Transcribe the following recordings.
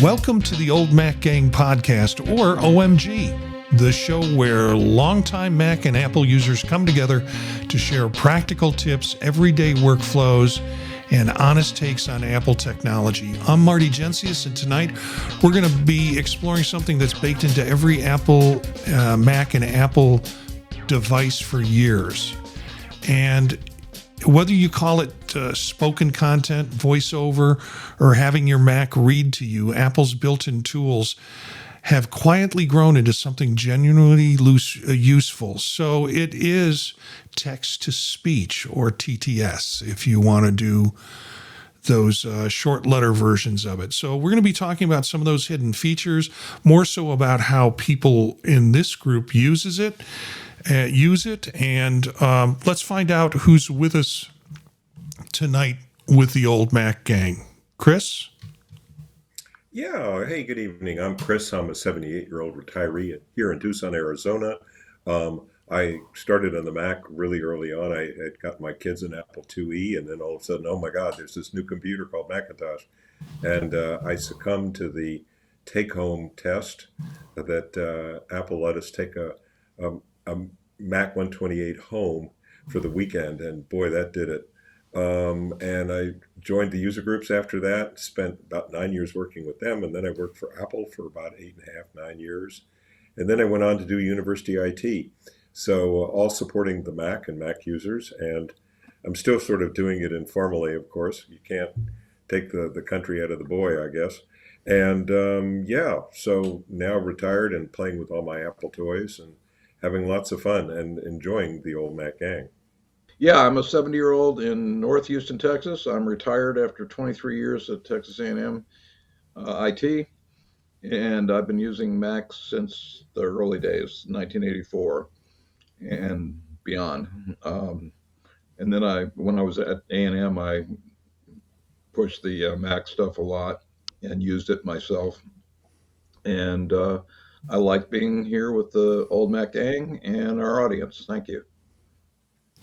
Welcome to the Old Mac Gang podcast, or OMG, the show where longtime Mac and Apple users come together to share practical tips, everyday workflows, and honest takes on Apple technology. I'm Marty Gensius, and tonight we're going to be exploring something that's baked into every Apple Mac and Apple device for years. And whether you call it spoken content, voiceover, or having your Mac read to you, Apple's built-in tools have quietly grown into something genuinely useful. So it is text-to-speech, or TTS, if you want to do those short letter versions of it. So we're going to be talking about some of those hidden features, more so about how people in this group use it, and let's find out who's with us tonight with the Old Mac Gang. Chris? Yeah. Hey, good evening. I'm Chris. I'm a 78-year-old retiree here in Tucson, Arizona. I started on the Mac really early on. I had got my kids an Apple IIe, and then all of a sudden, oh my God, there's this new computer called Macintosh. And I succumbed to the take-home test that Apple let us take a Mac 128 home for the weekend, and boy, that did it. And I joined the user groups after that, spent about 9 years working with them, and then I worked for Apple for about 8.5, 9 years. And then I went on to do university IT. So all supporting the Mac and Mac users, and I'm still sort of doing it informally, of course. You can't take the country out of the boy, I guess. And so now retired and playing with all my Apple toys and having lots of fun and enjoying the Old Mac Gang. Yeah, I'm a 70-year-old in North Houston, Texas. I'm retired after 23 years at Texas A&M IT, and I've been using Mac since the early days, 1984 and beyond. And then when I was at A&M, I pushed the Mac stuff a lot and used it myself. And I like being here with the Old Mac Gang and our audience. Thank you.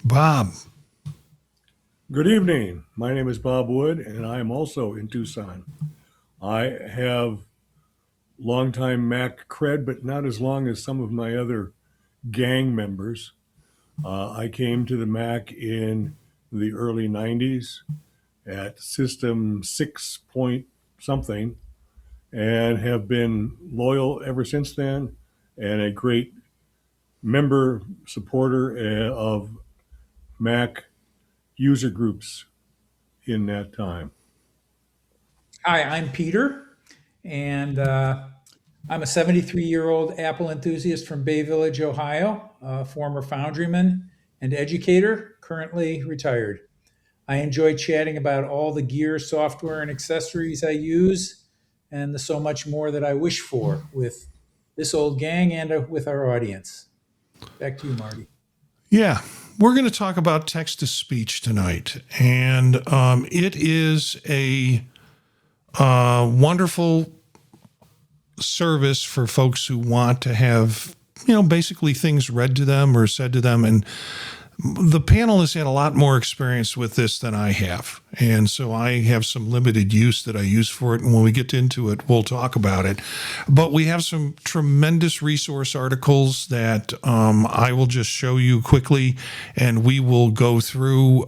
Bob. Good evening. My name is Bob Wood, and I am also in Tucson. I have longtime Mac cred, but not as long as some of my other gang members. I came to the Mac in the early 90s at system 6 point something, and have been loyal ever since then, and a great member supporter of Mac user groups in that time. Hi, I'm Peter, and I'm a 73-year-old Apple enthusiast from Bay Village, Ohio, a former foundryman and educator, currently retired. I enjoy chatting about all the gear, software, and accessories I use, and the so much more that I wish for with this old gang and with our audience. Back to you, Marty. Yeah, we're going to talk about text-to-speech tonight, and it is a wonderful service for folks who want to have, basically things read to them or said to them. And the panel has had a lot more experience with this than I have. And so I have some limited use that I use for it. And when we get into it, we'll talk about it. But we have some tremendous resource articles that I will just show you quickly, and we will go through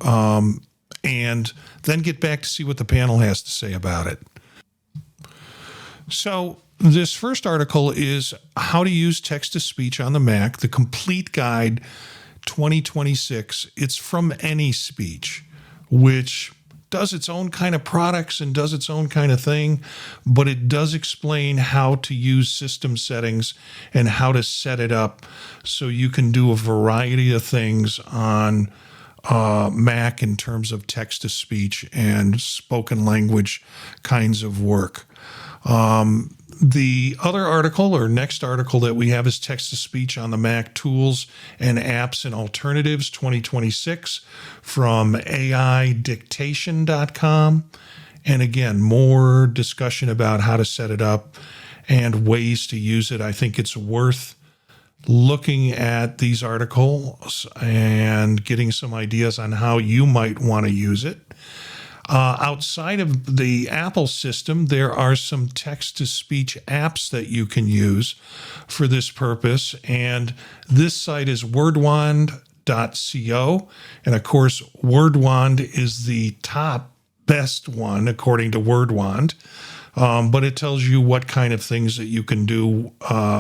and then get back to see what the panel has to say about it. So this first article is How to Use Text-to-Speech on the Mac, the Complete Guide 2026. It's from AnySpeech, which does its own kind of products and does its own kind of thing, but it does explain how to use system settings and how to set it up so you can do a variety of things on Mac in terms of text-to-speech and spoken language kinds of work. The other article, or next article that we have, is Text-to-Speech on the Mac Tools and Apps and Alternatives 2026 from AIDictation.com. And again, more discussion about how to set it up and ways to use it. I think it's worth looking at these articles and getting some ideas on how you might want to use it. Outside of the Apple system, there are some text-to-speech apps that you can use for this purpose. And this site is wordwand.co. And of course, WordWand is the top best one according to WordWand. But it tells you what kind of things that you can do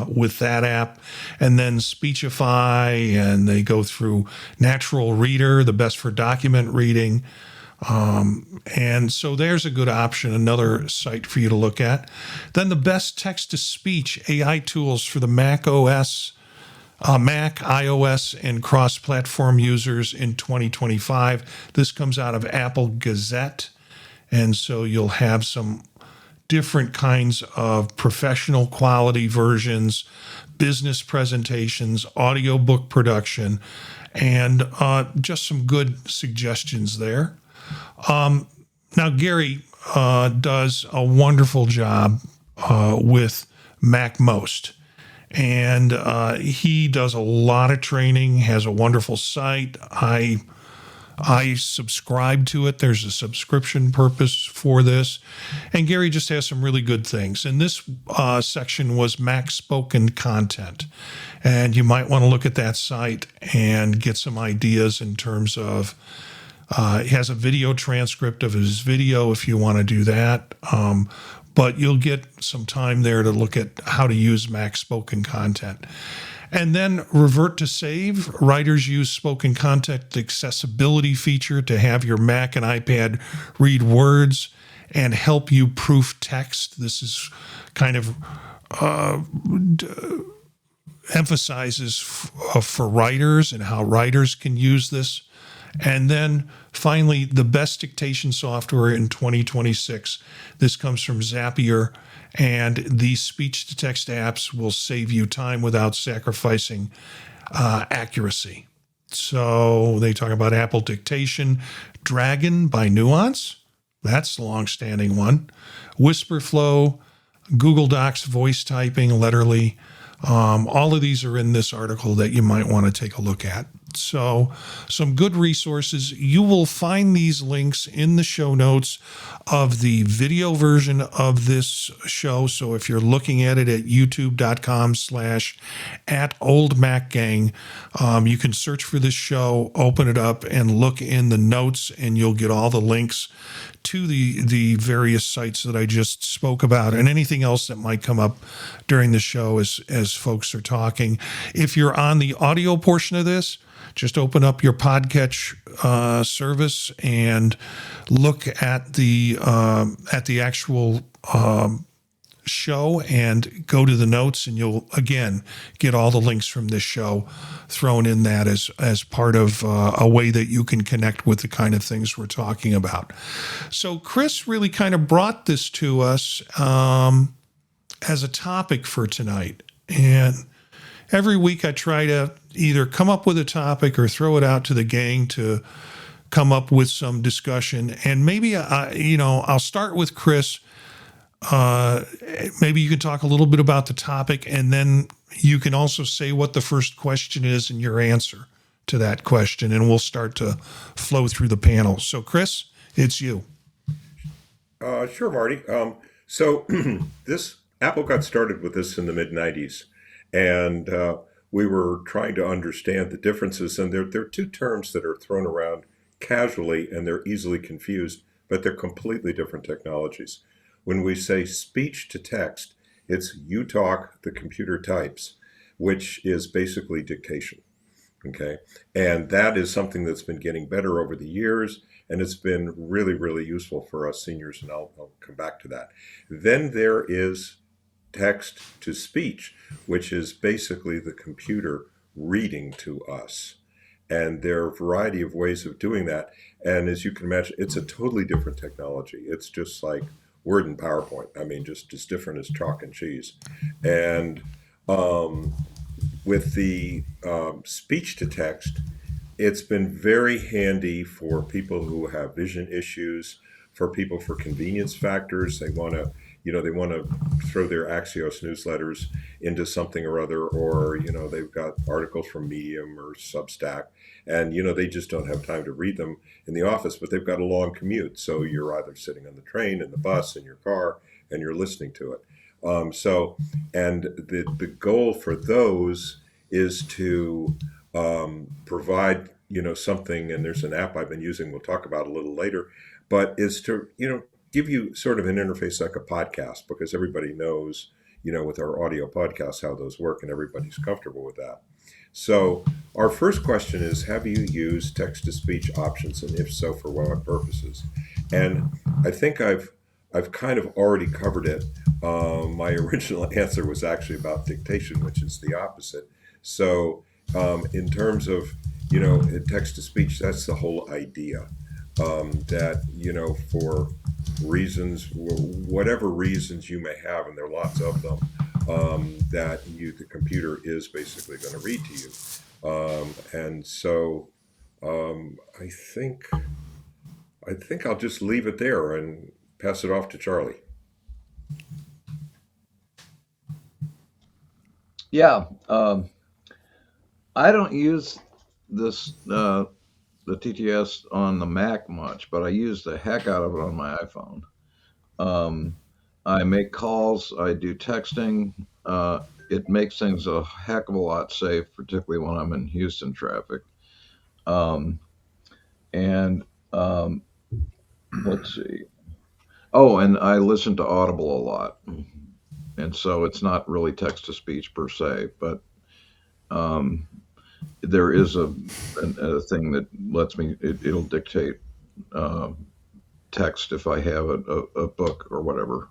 with that app. And then Speechify, and they go through Natural Reader, the best for document reading. And so there's a good option, another site for you to look at. Then the best text-to-speech AI tools for the Mac, iOS, and cross-platform users in 2025. This comes out of Apple Gazette. And so you'll have some different kinds of professional quality versions, business presentations, audiobook production, and just some good suggestions there. Now, Gary does a wonderful job with MacMost, and he does a lot of training, has a wonderful site. I subscribe to it. There's a subscription purpose for this. And Gary just has some really good things. And this section was Mac spoken content. And you might want to look at that site and get some ideas in terms of, he has a video transcript of his video if you want to do that. But you'll get some time there to look at how to use Mac spoken content. And then Revert to save. Writers use spoken content accessibility feature to have your Mac and iPad read words and help you proof text. This is kind of emphasizes for writers and how writers can use this. And then finally, the best dictation software in 2026. This comes from Zapier. And these speech-to-text apps will save you time without sacrificing accuracy. So they talk about Apple Dictation, Dragon by Nuance. That's the long-standing one. Whisperflow, Google Docs voice typing, Letterly. All of these are in this article that you might want to take a look at. So some good resources. You will find these links in the show notes of the video version of this show. So if you're looking at it at youtube.com/@oldmacgang, you can search for this show, open it up, and look in the notes, and you'll get all the links to the various sites that I just spoke about and anything else that might come up during the show as folks are talking. If you're on the audio portion of this, just open up your Podcatch service and look at the actual show and go to the notes, and you'll again get all the links from this show thrown in that as part of a way that you can connect with the kind of things we're talking about. So Chris really kind of brought this to us as a topic for tonight, and every week I try to either come up with a topic or throw it out to the gang to come up with some discussion. And maybe, I'll start with Chris. Maybe you can talk a little bit about the topic, and then you can also say what the first question is and your answer to that question, and we'll start to flow through the panel. So Chris, it's you. Sure, Marty. So this Apple got started with this in the mid-90s, and we were trying to understand the differences. And there are two terms that are thrown around casually, and they're easily confused, but they're completely different technologies. When we say speech to text, it's you talk, the computer types, which is basically dictation. Okay. And that is something that's been getting better over the years, and it's been really, really useful for us seniors, and I'll come back to that. Then there is text to speech, which is basically the computer reading to us. And there are a variety of ways of doing that. And as you can imagine, it's a totally different technology. It's just like Word and PowerPoint. I mean, just as different as chalk and cheese. And with the speech to text, it's been very handy for people who have vision issues, for people for convenience factors. They want to they want to throw their Axios newsletters into something or other, or, they've got articles from Medium or Substack, and, they just don't have time to read them in the office, but they've got a long commute. So you're either sitting on the train, in the bus, in your car, and you're listening to it. And the goal for those is to provide, something, and there's an app I've been using, we'll talk about a little later, but is to, give you sort of an interface like a podcast, because everybody knows, with our audio podcasts, how those work, and everybody's comfortable with that. So our first question is, have you used text-to-speech options, and if so, for what purposes? And I think I've kind of already covered it. My original answer was actually about dictation, which is the opposite. So in terms of, text-to-speech, that's the whole idea. That, for reasons, whatever reasons you may have, and there are lots of them, that the computer is basically going to read to you. And so I think I'll just leave it there and pass it off to Charlie. Yeah, I don't use this the TTS on the Mac much, but I use the heck out of it on my iPhone. I make calls, I do texting. It makes things a heck of a lot safe, particularly when I'm in Houston traffic. Let's see. Oh, and I listen to Audible a lot. And so it's not really text to speech per se, but there is a thing that lets me, it'll dictate text if I have a book or whatever.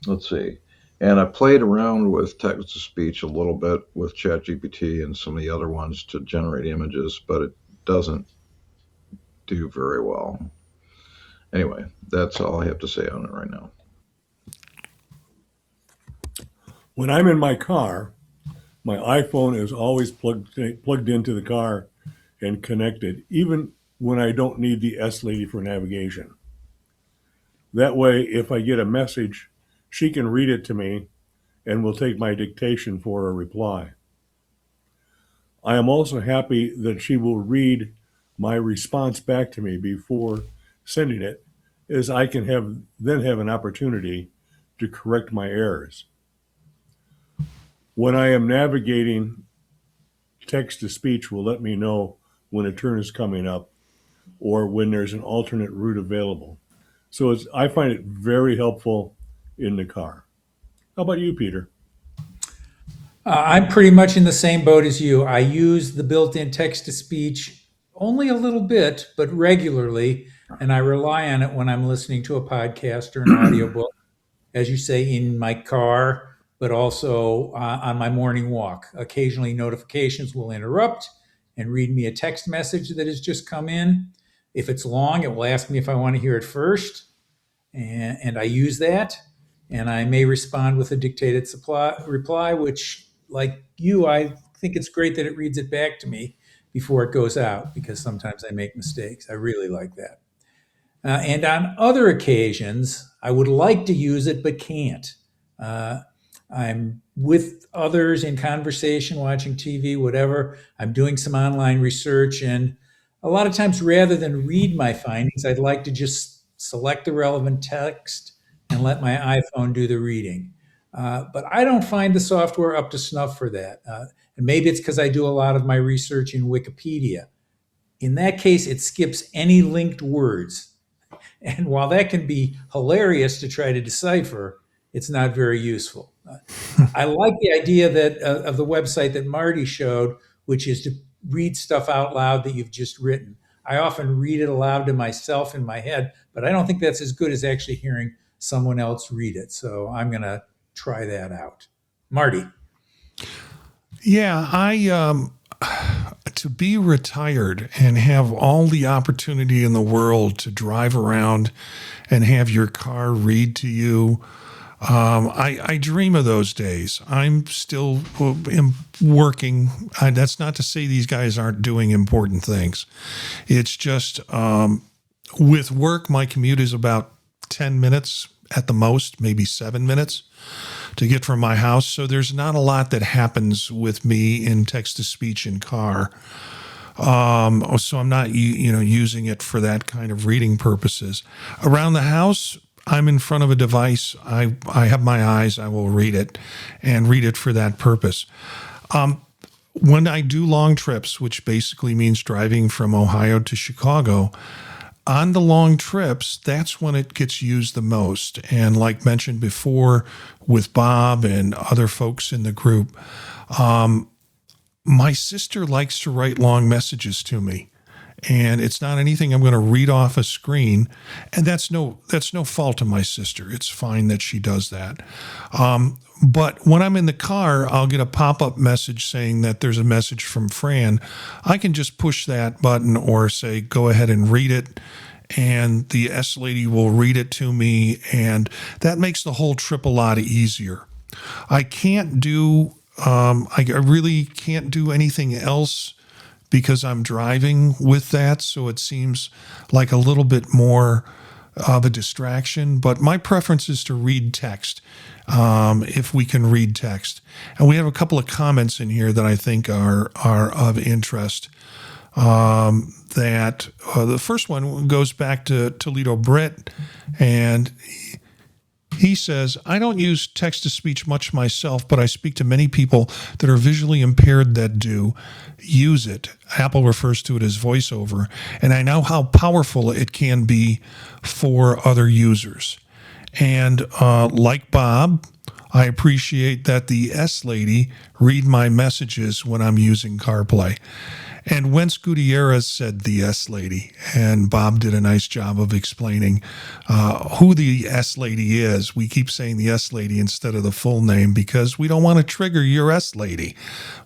Let's see. And I played around with text to speech a little bit with ChatGPT and some of the other ones to generate images, but it doesn't do very well. Anyway, that's all I have to say on it right now. When I'm in my car, my iPhone is always plugged into the car and connected, even when I don't need the S lady for navigation. That way, if I get a message, she can read it to me and will take my dictation for a reply. I am also happy that she will read my response back to me before sending it, as I can then have an opportunity to correct my errors. When I am navigating, text-to-speech will let me know when a turn is coming up or when there's an alternate route available. So I find it very helpful in the car. How about you, Peter? I'm pretty much in the same boat as you. I use the built-in text-to-speech only a little bit, but regularly, and I rely on it when I'm listening to a podcast or an audiobook, as you say, in my car, but also on my morning walk. Occasionally, notifications will interrupt and read me a text message that has just come in. If it's long, it will ask me if I want to hear it first, and I use that. And I may respond with a dictated reply, which, like you, I think it's great that it reads it back to me before it goes out, because sometimes I make mistakes. I really like that. And on other occasions, I would like to use it, but can't. I'm with others in conversation, watching TV, whatever. I'm doing some online research, and a lot of times, rather than read my findings, I'd like to just select the relevant text and let my iPhone do the reading. But I don't find the software up to snuff for that. And maybe it's because I do a lot of my research in Wikipedia. In that case, it skips any linked words. And while that can be hilarious to try to decipher, it's not very useful. I like the idea that of the website that Marty showed, which is to read stuff out loud that you've just written. I often read it aloud to myself in my head, but I don't think that's as good as actually hearing someone else read it. So I'm going to try that out. Marty. Yeah, to be retired and have all the opportunity in the world to drive around and have your car read to you, I dream of those days. I'm still working. That's not to say these guys aren't doing important things. It's just with work, my commute is about 10 minutes at the most, maybe 7 minutes to get from my house. So there's not a lot that happens with me in text-to-speech in car. So I'm not, using it for that kind of reading purposes. Around the house, I'm in front of a device. I have my eyes. I will read it and read it for that purpose. When I do long trips, which basically means driving from Ohio to Chicago, on the long trips, that's when it gets used the most. And like mentioned before with Bob and other folks in the group, my sister likes to write long messages to me. And it's not anything I'm going to read off a screen. And that's no fault of my sister. It's fine that she does that. But when I'm in the car, I'll get a pop-up message saying that there's a message from Fran. I can just push that button or say, go ahead and read it. And the S lady will read it to me. And that makes the whole trip a lot easier. I really can't do anything else because I'm driving with that, so it seems like a little bit more of a distraction. But my preference is to read text, if we can read text. And we have a couple of comments in here that I think are of interest. The first one goes back to Toledo Britt, and he says, I don't use text-to-speech much myself, but I speak to many people that are visually impaired that do use it. Apple refers to it as voiceover, and I know how powerful it can be for other users. And like Bob, I appreciate that the S lady read my messages when I'm using CarPlay. And Wentz Gutierrez said the S lady, and Bob did a nice job of explaining who the S lady is. We keep saying the S lady instead of the full name because we don't want to trigger your S lady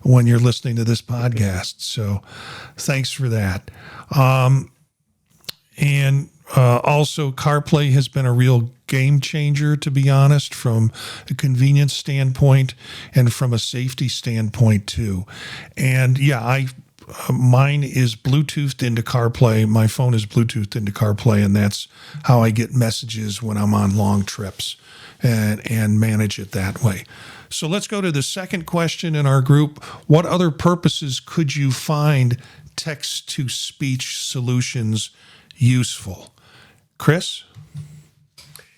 when you're listening to this podcast. So thanks for that. And also, CarPlay has been a real game changer, to be honest, from a convenience standpoint and from a safety standpoint, too. And yeah, mine is Bluetoothed into CarPlay. My phone is Bluetoothed into CarPlay, and that's how I get messages when I'm on long trips and manage it that way. So let's go to the second question in our group. What other purposes could you find text-to-speech solutions useful? Chris?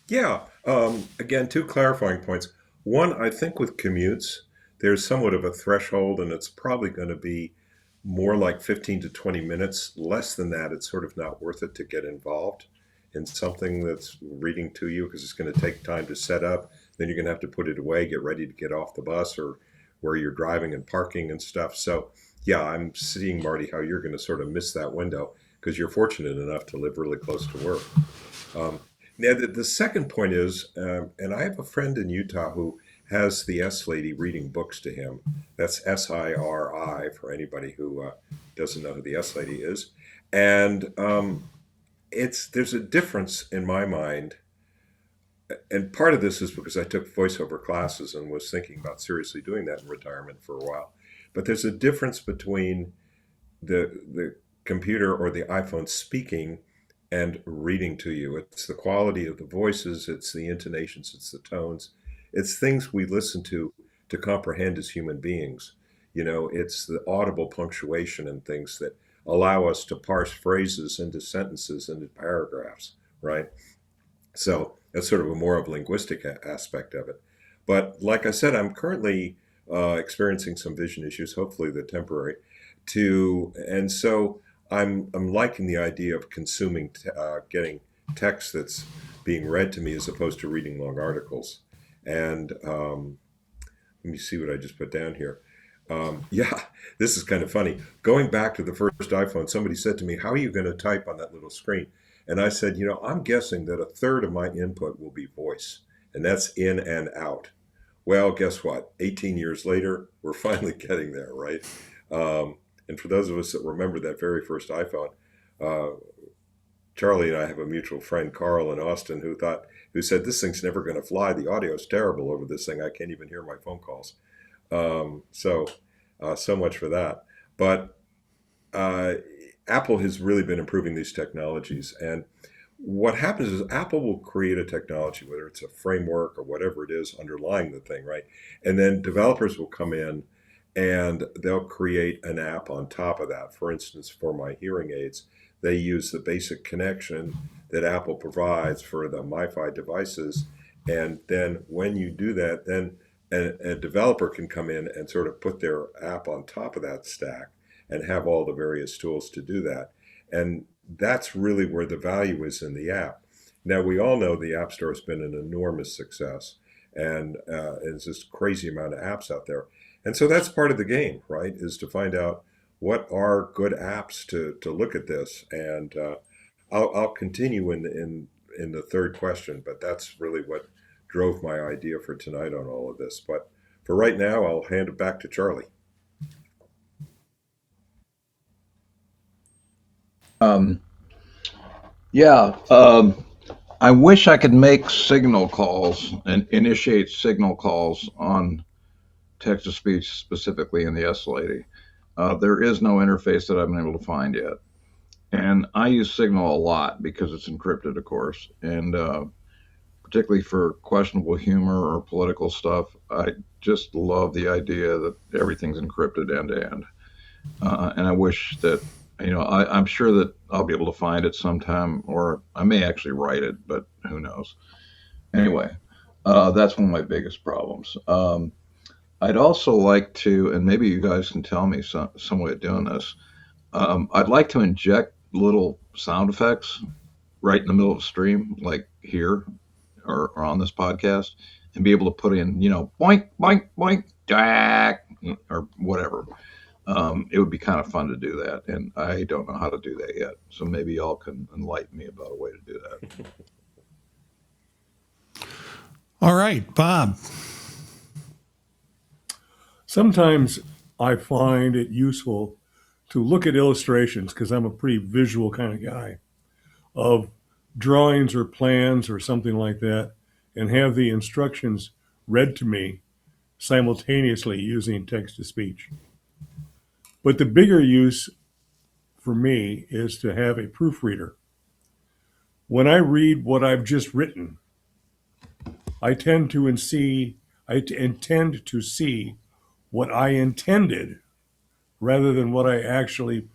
Yeah. Again, two clarifying points. One, I think with commutes, there's somewhat of a threshold, and it's probably going to be more like 15 to 20 minutes. Less than that, it's sort of not worth it to get involved in something that's reading to you because it's going to take time to set up. Then you're going to have to put it away, get ready to get off the bus or where you're driving and parking and stuff. So yeah, I'm seeing, Marty, how you're going to sort of miss that window because you're fortunate enough to live really close to work. Now, the second point is, and I have a friend in Utah who has the S lady reading books to him. That's SIRI for anybody who doesn't know who the S lady is. And there's a difference in my mind. And part of this is because I took voiceover classes and was thinking about seriously doing that in retirement for a while. But there's a difference between the computer or the iPhone speaking and reading to you. It's the quality of the voices, it's the intonations, it's the tones. It's things we listen to comprehend as human beings. It's the audible punctuation and things that allow us to parse phrases into sentences, into paragraphs, right? So that's sort of a more of a linguistic aspect of it. But like I said, I'm currently experiencing some vision issues, hopefully they're temporary, and so I'm liking the idea of consuming, getting text that's being read to me as opposed to reading long articles. And let me see what I just put down here. Yeah, this is kind of funny. Going back to the first iPhone, somebody said to me, how are you going to type on that little screen? And I said, I'm guessing that a third of my input will be voice, and that's in and out. Well, guess what? 18 years later, we're finally getting there, right? And for those of us that remember that very first iPhone, Charlie and I have a mutual friend, Carl in Austin, who said, this thing's never going to fly. The audio is terrible over this thing. I can't even hear my phone calls. So much for that. But Apple has really been improving these technologies. And what happens is Apple will create a technology, whether it's a framework or whatever it is underlying the thing, right? And then developers will come in and they'll create an app on top of that. For instance, for my hearing aids, they use the basic connection that Apple provides for the MiFi devices. And then when you do that, then a developer can come in and sort of put their app on top of that stack and have all the various tools to do that. And that's really where the value is in the app. Now, we all know the App Store has been an enormous success, and it's this crazy amount of apps out there. And so that's part of the game, right, is to find out what are good apps to look at this. And I'll continue in the third question, but that's really what drove my idea for tonight on all of this. But for right now, I'll hand it back to Charlie. I wish I could make signal calls and initiate signal calls on text-to-speech, specifically in the S-Lady. There is no interface that I've been able to find yet. And I use Signal a lot because it's encrypted, of course. And particularly for questionable humor or political stuff, I just love the idea that everything's encrypted end to end. And I wish that, I'm sure that I'll be able to find it sometime, or I may actually write it, but who knows. Anyway, that's one of my biggest problems. I'd also like to, and maybe you guys can tell me some way of doing this. I'd like to inject little sound effects right in the middle of the stream, like here or on this podcast, and be able to put in, boink, boink, boink, jack, or whatever. It would be kind of fun to do that, and I don't know how to do that yet. So maybe y'all can enlighten me about a way to do that. All right, Bob. Sometimes I find it useful to look at illustrations, because I'm a pretty visual kind of guy, of drawings or plans or something like that, and have the instructions read to me simultaneously using text-to-speech. But the bigger use for me is to have a proofreader. When I read what I've just written, I intend to see what I intended rather than what I actually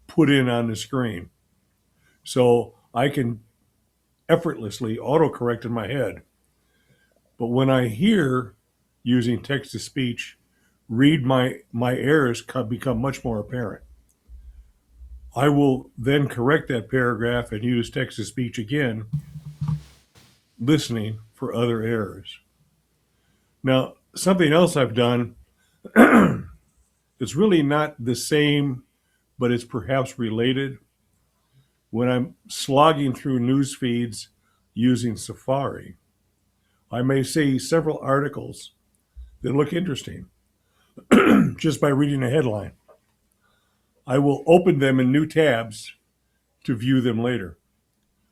put in on the screen. So I can effortlessly autocorrect in my head. But when I hear using text-to-speech, read my errors become much more apparent. I will then correct that paragraph and use text-to-speech again, listening for other errors. Now, something else I've done, it's really not the same, but it's perhaps related. When I'm slogging through news feeds using Safari, I may see several articles that look interesting just by reading a headline. I will open them in new tabs to view them later.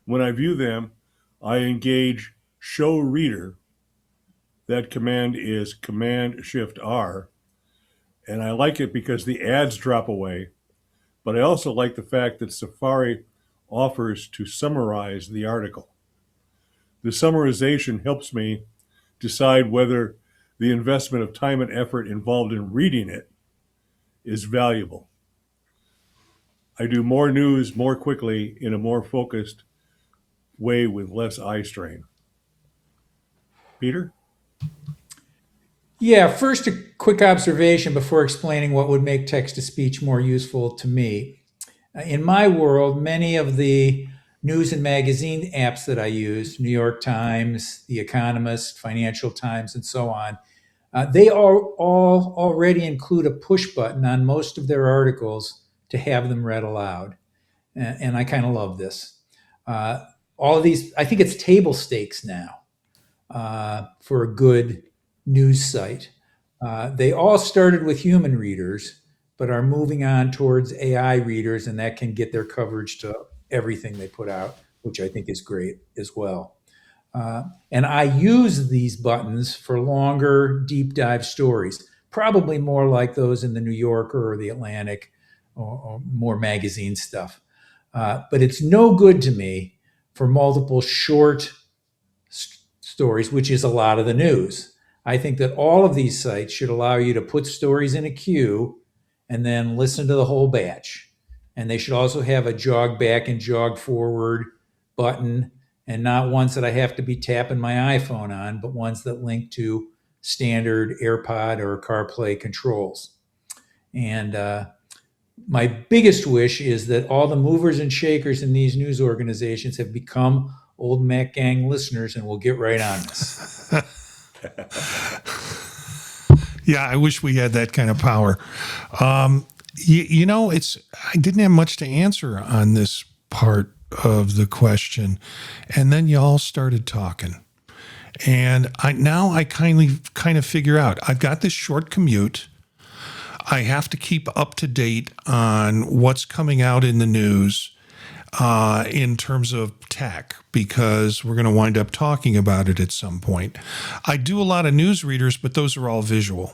When I view them, I engage Show Reader. That command is Command-Shift-R. And I like it because the ads drop away. But I also like the fact that Safari offers to summarize the article. The summarization helps me decide whether the investment of time and effort involved in reading it is valuable. I do more news more quickly in a more focused way with less eye strain. Peter? Yeah, first a quick observation before explaining what would make text-to-speech more useful to me. In my world, many of the news and magazine apps that I use, New York Times, The Economist, Financial Times, and so on, they all already include a push button on most of their articles to have them read aloud. And I kind of love this. All of these, I think it's table stakes now for a good news site. They all started with human readers, but are moving on towards AI readers, and that can get their coverage to everything they put out, which I think is great as well. And I use these buttons for longer, deep dive stories, probably more like those in the New Yorker or the Atlantic or more magazine stuff. But it's no good to me for multiple short stories, which is a lot of the news. I think that all of these sites should allow you to put stories in a queue and then listen to the whole batch. And they should also have a jog back and jog forward button, and not ones that I have to be tapping my iPhone on, but ones that link to standard AirPod or CarPlay controls. And my biggest wish is that all the movers and shakers in these news organizations have become old Mac Gang listeners and will get right on this. Yeah, I wish we had that kind of power. I didn't have much to answer on this part of the question, and then y'all started talking, and I kind of figure out I've got this short commute. I have to keep up to date on what's coming out in the news in terms of tech, because we're going to wind up talking about it at some point. I do a lot of news readers, but those are all visual.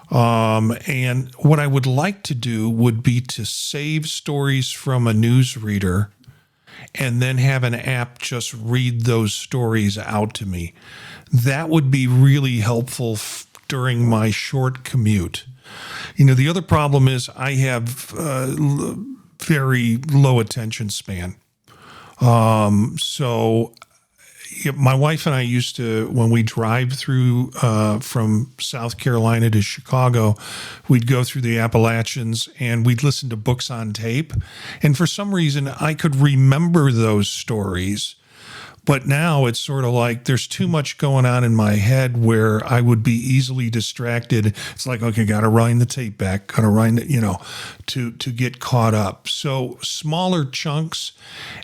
And what I would like to do would be to save stories from a news reader and then have an app just read those stories out to me. That would be really helpful during my short commute. The other problem is I have very low attention span. So my wife and I used to, when we drive through from South Carolina to Chicago, we'd go through the Appalachians and we'd listen to books on tape. And for some reason, I could remember those stories. But now it's sort of like there's too much going on in my head where I would be easily distracted. It's like, okay, got to wind the tape back, got to wind it, to get caught up. So smaller chunks,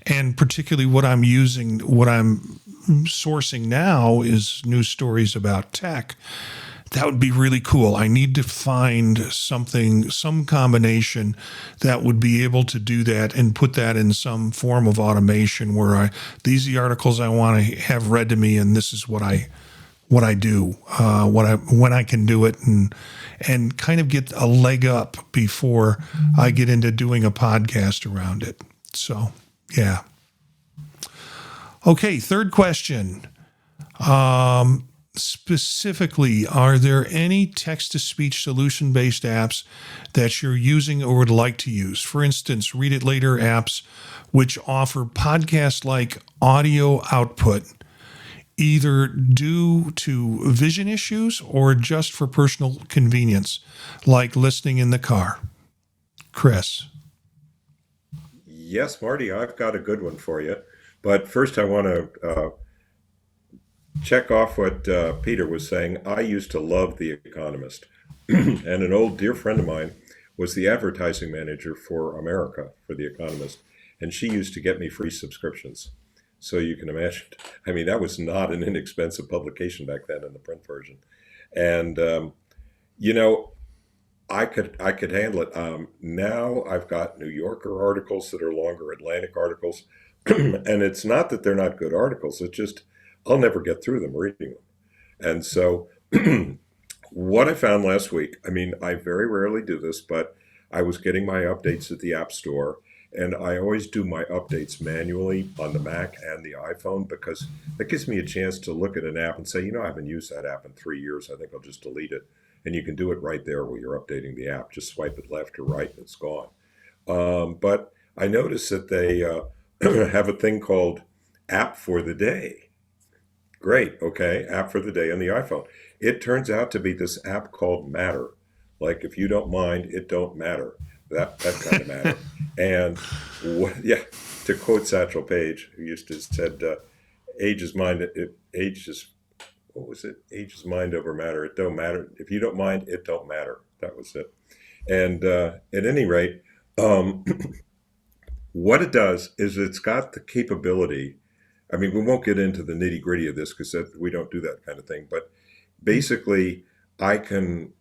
and particularly what I'm sourcing now is news stories about tech. That would be really cool. I need to find some combination that would be able to do that and put that in some form of automation where these are the articles I want to have read to me, and this is what I do, when I can do it, and kind of get a leg up before I get into doing a podcast around it. So, yeah. Okay, third question. Specifically, are there any text-to-speech solution-based apps that you're using or would like to use? For instance, Read It Later apps which offer podcast-like audio output, either due to vision issues or just for personal convenience, like listening in the car. Chris. Yes, Marty, I've got a good one for you. But first I want to check off what Peter was saying. I used to love The Economist. And an old dear friend of mine was the advertising manager for America for The Economist. And she used to get me free subscriptions. So you can imagine, that was not an inexpensive publication back then in the print version. And, I could handle it. Now I've got New Yorker articles that are longer, Atlantic articles. And it's not that they're not good articles. It's just, I'll never get through them reading them. And so what I found last week, I very rarely do this, but I was getting my updates at the App Store, and I always do my updates manually on the Mac and the iPhone, because that gives me a chance to look at an app and say, I haven't used that app in 3 years. I think I'll just delete it. And you can do it right there where you're updating the app. Just swipe it left or right and it's gone. But I noticed that they have a thing called App for the Day. Great, okay, App for the Day on the iPhone. It turns out to be this app called Matter. Like, if you don't mind, it don't matter. That kind of matter. And to quote Satchel Paige, who used to said, age is mind over matter. It don't matter. If you don't mind, it don't matter. That was it. And at any rate, what it does is it's got the capability. We won't get into the nitty gritty of this because we don't do that kind of thing. But basically, I can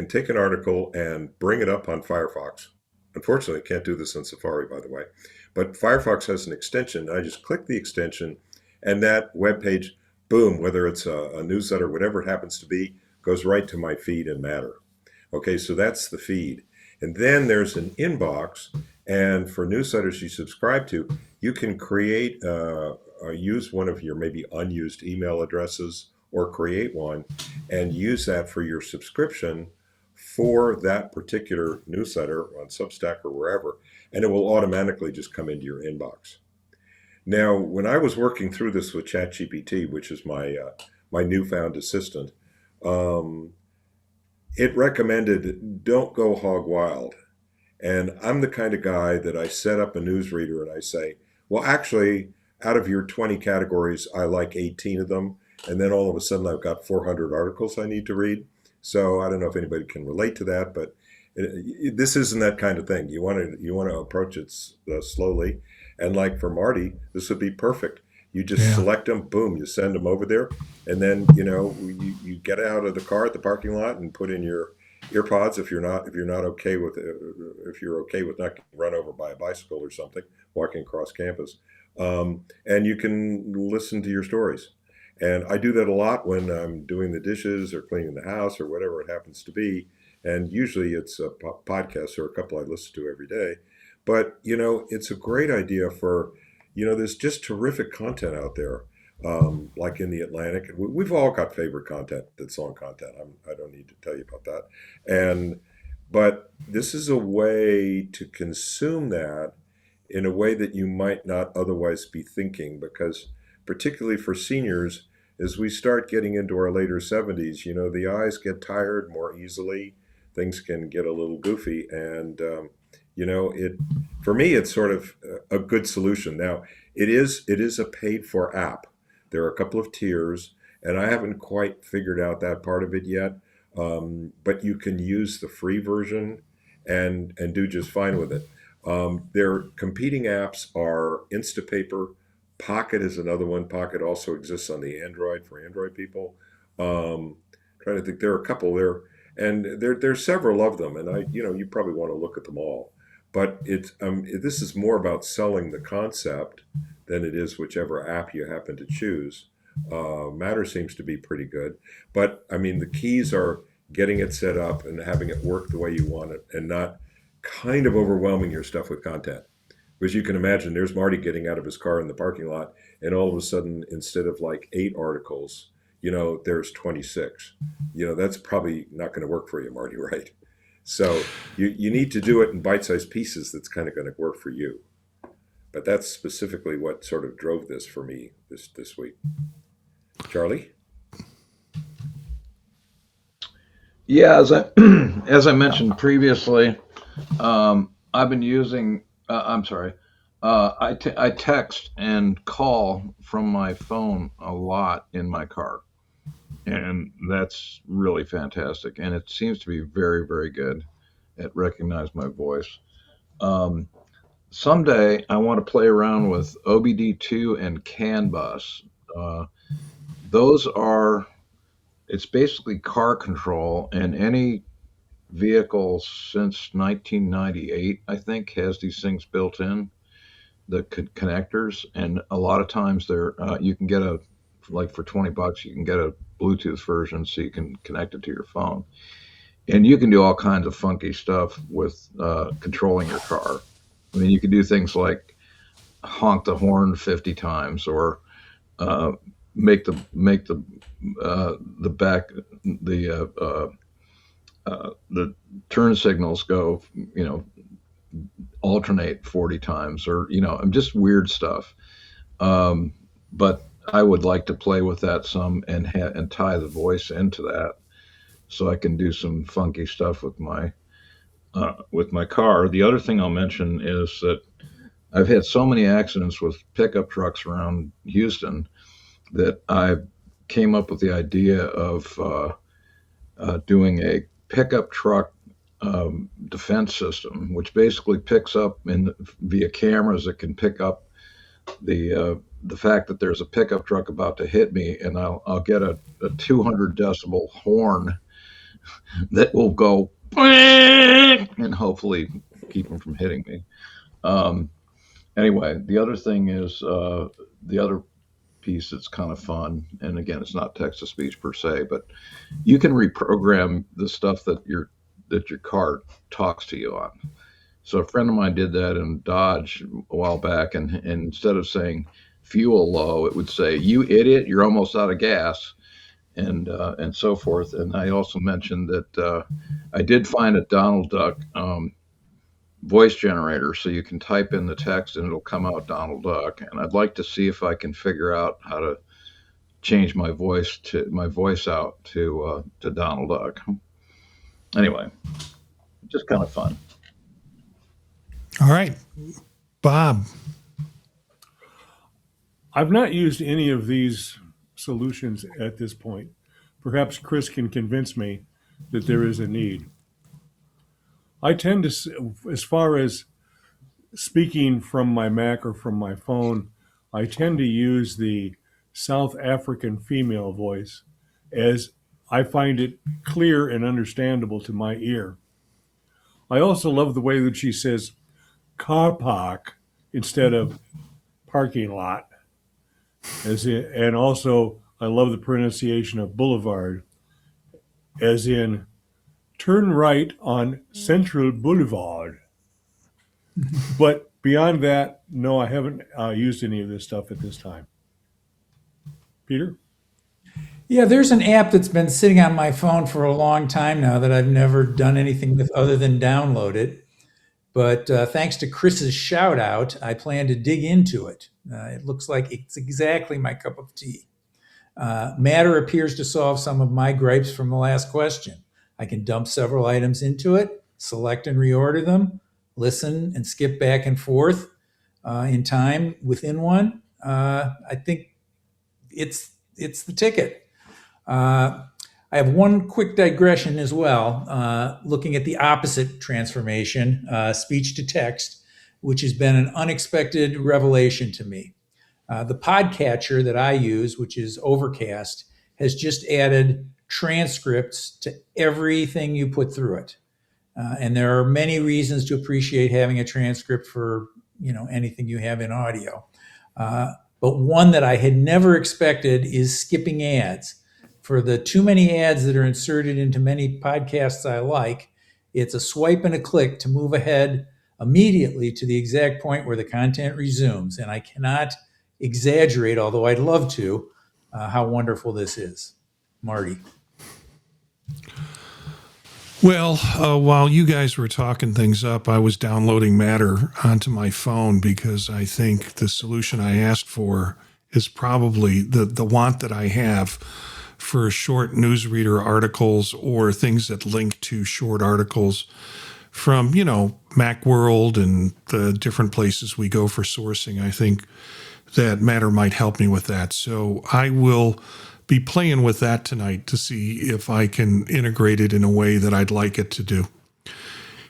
take an article and bring it up on Firefox. Unfortunately, I can't do this on Safari, by the way. But Firefox has an extension. I just click the extension, and that web page, boom, whether it's a newsletter, whatever it happens to be, goes right to my feed in Matter. Okay, so that's the feed. And then there's an inbox, And for newsletters you subscribe to, you can create, use one of your maybe unused email addresses or create one and use that for your subscription for that particular newsletter on Substack or wherever, and it will automatically just come into your inbox. Now, when I was working through this with ChatGPT, which is my newfound assistant, um, it recommended don't go hog wild. And I'm the kind of guy that I set up a newsreader and I say, well, actually, out of your 20 categories, I like 18 of them. And then all of a sudden, I've got 400 articles I need to read. So I don't know if anybody can relate to that, but this isn't that kind of thing. You want to approach it slowly. And like for Marty, this would be perfect. You just Yeah. select them, boom, you send them over there. And then, you get out of the car at the parking lot and put in your earpods if you're not okay with if you're okay with not getting run over by a bicycle or something walking across campus, and you can listen to your stories. And I do that a lot when I'm doing the dishes or cleaning the house or whatever it happens to be. And usually it's a podcast or a couple I listen to every day. But it's a great idea for there's just terrific content out there. Like in the Atlantic, we've all got favorite content that's on content. I don't need to tell you about that. But this is a way to consume that in a way that you might not otherwise be thinking, because particularly for seniors, as we start getting into our later 70s, the eyes get tired more easily. Things can get a little goofy, and for me, it's sort of a good solution. Now, it is a paid for app. There are a couple of tiers, and I haven't quite figured out that part of it yet. But you can use the free version and do just fine with it. Their competing apps are Instapaper. Pocket is another one. Pocket also exists on the Android for Android people. Trying to think, there are a couple there, and there's several of them, and you probably want to look at them all. But this is more about selling the concept than it is whichever app you happen to choose. Matter seems to be pretty good, but I mean the keys are getting it set up and having it work the way you want it, and not kind of overwhelming your stuff with content. Because you can imagine, there's Marty getting out of his car in the parking lot, and all of a sudden, instead of like 8 articles, there's 26. That's probably not going to work for you, Marty, right? So you need to do it in bite-sized pieces that's kind of going to work for you. But that's specifically what sort of drove this for me this week. Charlie? Yeah, as I mentioned previously, I've been using. I'm sorry. I text and call from my phone a lot in my car, and that's really fantastic. And it seems to be very, very good at recognizing my voice. Someday I want to play around with OBD2 and CAN bus. It's basically car control, and any vehicle since 1998, I think, has these things built in, the connectors. And a lot of times you can get for $20, you can get a Bluetooth version so you can connect it to your phone. And you can do all kinds of funky stuff with controlling your car. I mean, you can do things like honk the horn 50 times, or make the turn signals go, alternate 40 times, or just weird stuff. But I would like to play with that some and tie the voice into that, so I can do some funky stuff with my car. The other thing I'll mention is that I've had so many accidents with pickup trucks around Houston that I came up with the idea of doing a pickup truck defense system, which basically picks up via cameras that can pick up the fact that there's a pickup truck about to hit me, and I'll get a 200 decibel horn that will go and hopefully keep them from hitting me. Anyway, the other thing is the other piece that's kind of fun, and again, it's not text-to-speech per se, but you can reprogram the stuff that your car talks to you on. So a friend of mine did that in Dodge a while back, and instead of saying fuel low, it would say, "You idiot, you're almost out of gas," and so forth. And I also mentioned that I did find a Donald Duck voice generator, so you can type in the text and it'll come out Donald Duck. And I'd like to see if I can figure out how to change my voice out to Donald Duck. Anyway, just kind of fun. All right, Bob. I've not used any of these solutions at this point. Perhaps Chris can convince me that there is a need. I tend to, as far as speaking from my Mac or from my phone, I tend to use the South African female voice, as I find it clear and understandable to my ear. I also love the way that she says car park instead of parking lot. And also, I love the pronunciation of boulevard, as in turn right on Central Boulevard. But beyond that, no, I haven't used any of this stuff at this time. Peter? Yeah, there's an app that's been sitting on my phone for a long time now that I've never done anything with other than download it. But thanks to Chris's shout out, I plan to dig into it. It looks like it's exactly my cup of tea. Matter appears to solve some of my gripes from the last question. I can dump several items into it, select and reorder them, listen and skip back and forth in time within one. I think it's the ticket. I have one quick digression as well, looking at the opposite transformation, speech to text, which has been an unexpected revelation to me. The podcatcher that I use, which is Overcast, has just added transcripts to everything you put through it. And there are many reasons to appreciate having a transcript for anything you have in audio. But one that I had never expected is skipping ads. For the too many ads that are inserted into many podcasts I like, it's a swipe and a click to move ahead immediately to the exact point where the content resumes. And I cannot exaggerate, although I'd love to, how wonderful this is. Marty. Well, while you guys were talking things up, I was downloading Matter onto my phone because I think the solution I asked for is probably the want that I have for short newsreader articles or things that link to short articles from, Macworld and the different places we go for sourcing. I think that Matter might help me with that. So I will be playing with that tonight to see if I can integrate it in a way that I'd like it to do.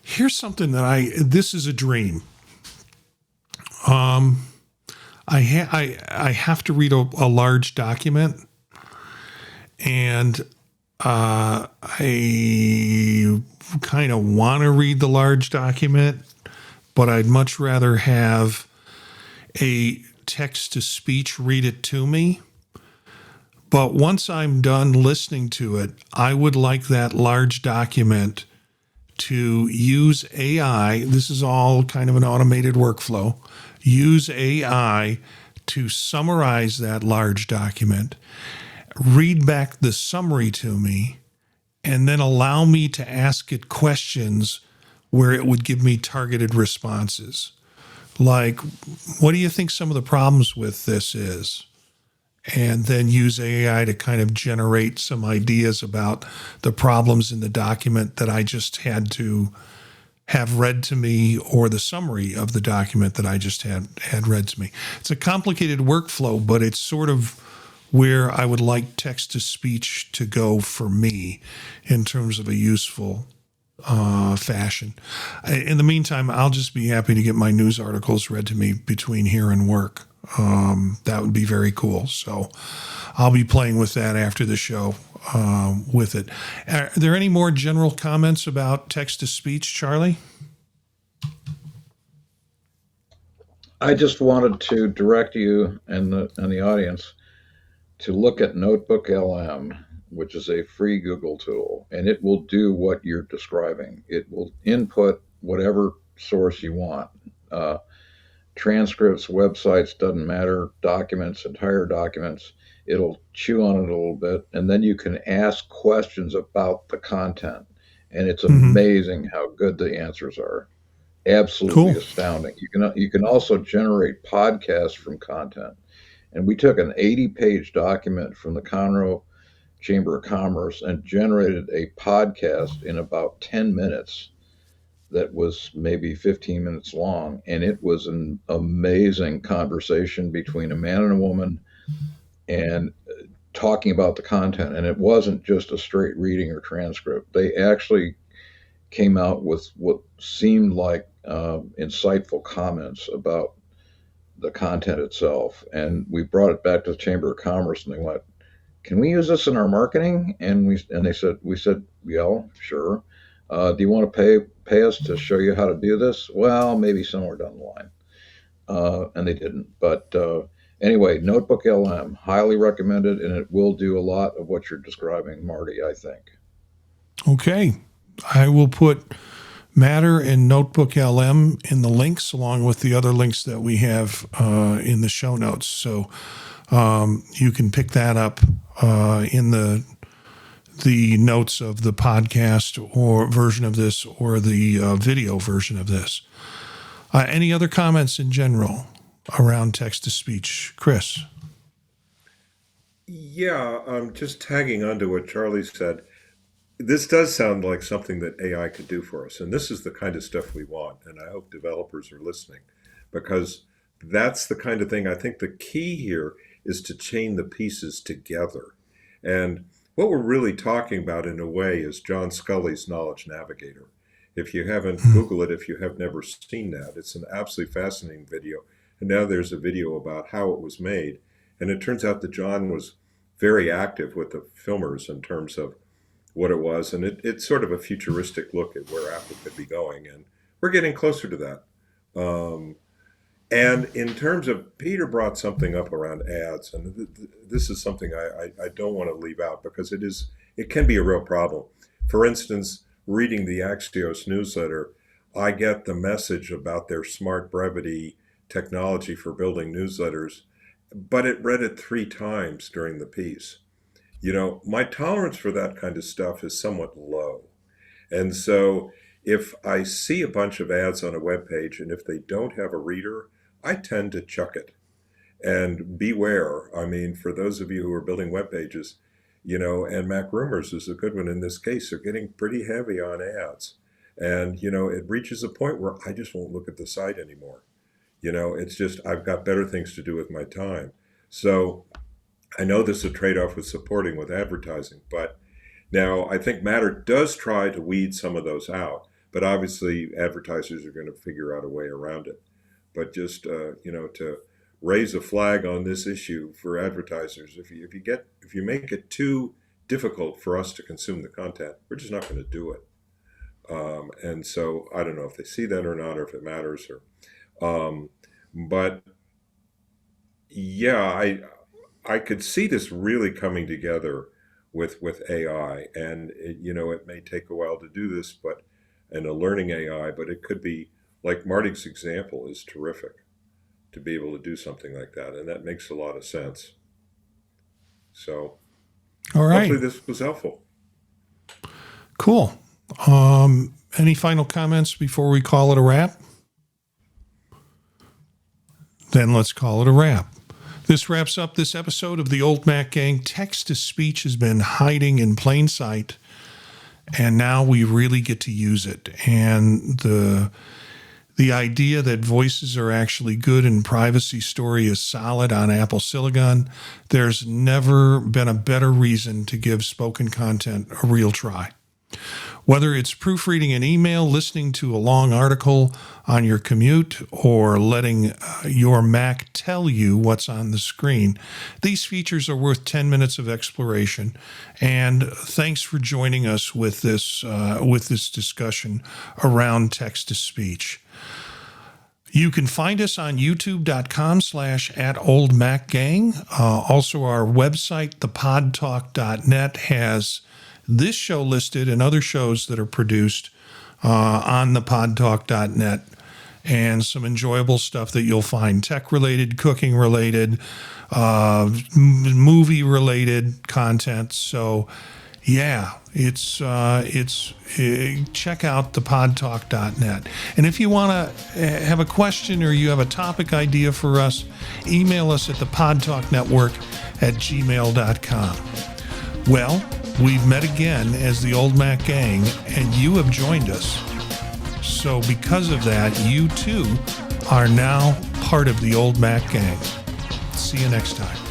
Here's something that this is a dream. I have to read a large document, and I kind of want to read the large document, but I'd much rather have a text-to-speech read it to me. But once I'm done listening to it, I would like that large document to use AI. This is all kind of an automated workflow. Use AI to summarize that large document, read back the summary to me, and then allow me to ask it questions where it would give me targeted responses. Like, what do you think some of the problems with this is? And then use AI to kind of generate some ideas about the problems in the document that I just had to have read to me, or the summary of the document that I just had read to me. It's a complicated workflow, but it's sort of where I would like text-to-speech to go for me in terms of a useful fashion. In the meantime, I'll just be happy to get my news articles read to me between here and work. That would be very cool. So I'll be playing with that after the show with it. Are there any more general comments about text-to-speech, Charlie? I just wanted to direct you and the audience to look at Notebook LM, which is a free Google tool, and it will do what you're describing. It will input whatever source you want. Transcripts, websites, doesn't matter, documents, entire documents. It'll chew on it a little bit, and then you can ask questions about the content. And it's amazing how good the answers are. Absolutely Cool. astounding. You can also generate podcasts from content. And we took an 80-page document from the Conroe Chamber of Commerce and generated a podcast in about 10 minutes that was maybe 15 minutes long. And it was an amazing conversation between a man and a woman and talking about the content. And it wasn't just a straight reading or transcript. They actually came out with what seemed like insightful comments about the content itself. And we brought it back to the Chamber of Commerce, and they went, "Can we use this in our marketing?" And we said, "Yeah, sure. Do you want to pay us to show you how to do this?" Well, maybe somewhere down the line. And they didn't. But anyway, Notebook LM, highly recommended, and it will do a lot of what you're describing, Marty, I think. Okay. I will put Matter and Notebook LM in the links, along with the other links that we have in the show notes. So you can pick that up in the notes of the podcast or version of this, or the video version of this. Any other comments in general around text-to-speech? Chris? Yeah, just tagging on to what Charlie said. This does sound like something that AI could do for us, and this is the kind of stuff we want, and I hope developers are listening, because that's the kind of thing. I think the key here is to chain the pieces together. And what we're really talking about, in a way, is John Scully's Knowledge Navigator. If you haven't, Google it if you have never seen that. It's an absolutely fascinating video. And now there's a video about how it was made. And it turns out that John was very active with the filmers in terms of what it was. And it's sort of a futuristic look at where Apple could be going. And we're getting closer to that. And in terms of, Peter brought something up around ads, and this is something I don't want to leave out, because it can be a real problem. For instance, reading the Axios newsletter, I get the message about their smart brevity technology for building newsletters, but it read it 3 times during the piece. You know, my tolerance for that kind of stuff is somewhat low. And so if I see a bunch of ads on a web page, and if they don't have a reader, I tend to chuck it. And beware, I mean, for those of you who are building web pages, you know, and Mac Rumors is a good one in this case, they're getting pretty heavy on ads. And, you know, it reaches a point where I just won't look at the site anymore. You know, it's just, I've got better things to do with my time. So I know this is a trade-off with supporting with advertising, but now I think Matter does try to weed some of those out, but obviously advertisers are going to figure out a way around it. But just, you know, to raise a flag on this issue for advertisers, if you make it too difficult for us to consume the content, we're just not going to do it. And so I don't know if they see that or not, or if it matters, or, but yeah, I could see this really coming together with AI, and you know, it may take a while to do this, and a learning AI, but it could be, like Marty's example is terrific, to be able to do something like that, and that makes a lot of sense. So, all right, hopefully this was helpful. Cool. Any final comments before we call it a wrap? Then let's call it a wrap. This wraps up this episode of the Old Mac Gang. Text-to-speech has been hiding in plain sight, and now we really get to use it. And the idea that voices are actually good and privacy story is solid on Apple Silicon. There's never been a better reason to give spoken content a real try. Whether it's proofreading an email, listening to a long article on your commute, or letting your Mac tell you what's on the screen, these features are worth 10 minutes of exploration. And thanks for joining us with this discussion around text-to-speech. You can find us on youtube.com/@oldmacgang. Also, our website, thepodtalk.net, has this show listed and other shows that are produced on the podtalk.net, and some enjoyable stuff that you'll find, tech-related, cooking-related, movie-related content. So, yeah, it's check out the podtalk.net. And if you want to have a question or you have a topic idea for us, email us at the podtalknetwork@gmail.com. Well, we've met again as the Old Mac Gang, and you have joined us. So because of that, you too are now part of the Old Mac Gang. See you next time.